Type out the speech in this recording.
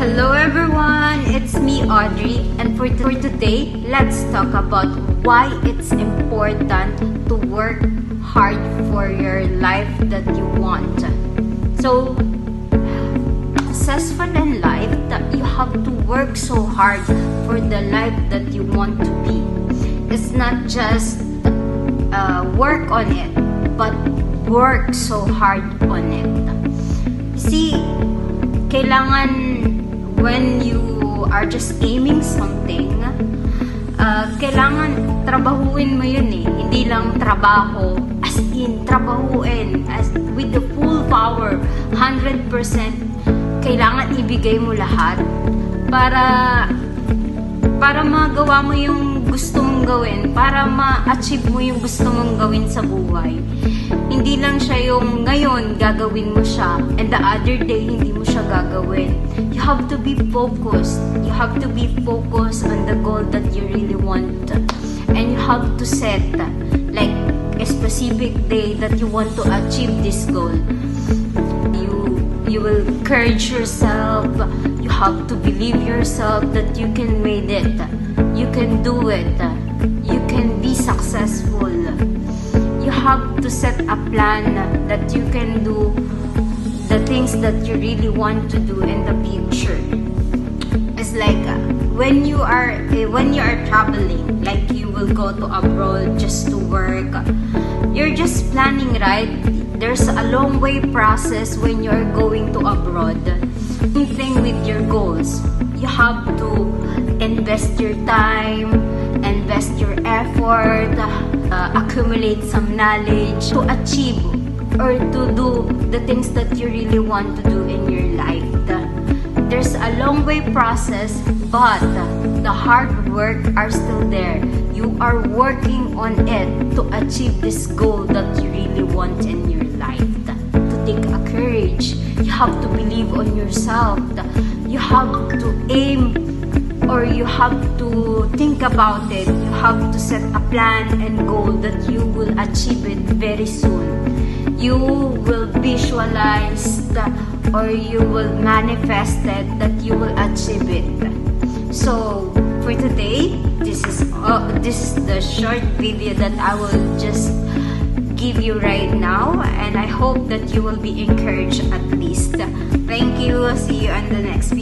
Hello everyone, it's me Audrey, and for today, let's talk about why it's important to work hard for your life that you want. So, successful in life, that you have to work so hard for the life that you want to be. It's not just work on it, but work so hard on it. See, kailangan when you are just aiming something, kailangan trabahuin mo yun eh. Hindi lang trabaho, as in, trabahuin with the full power, 100%. Kailangan ibigay mo lahat para magawa mo yung gusto mong gawin, para ma-achieve mo yung gusto mong gawin sa buhay. Hindi lang siya yung ngayon gagawin mo siya and the other day hindi mo siya gagawin. You have to be focused. You have to be focused on the goal that you really want. And you have to set like a specific day that you want to achieve this goal. You will encourage yourself. You have to believe yourself that you can make it. You can do it. You can be successful. You have to set a plan that you can do the things that you really want to do in the future. It's like when you are traveling, like you will go to abroad just to work. You're just planning, right? There's a long way process when you're going to abroad. Same thing with your goals. You have to invest your time, invest your effort, accumulate some knowledge to achieve or to do the things that you really want to do in your life. There's a long way process, but the hard work are still there. You are working on it to achieve this goal that you really want in your life. To take a courage, you have to believe on yourself. You have to aim, or you have to think about it. You have to set a plan and goal that you will achieve it very soon. You will visualize or you will manifest it that you will achieve it. So for today, this is the short video that I will just give you right now, and I hope that you will be encouraged at least. Thank you. See you on the next video.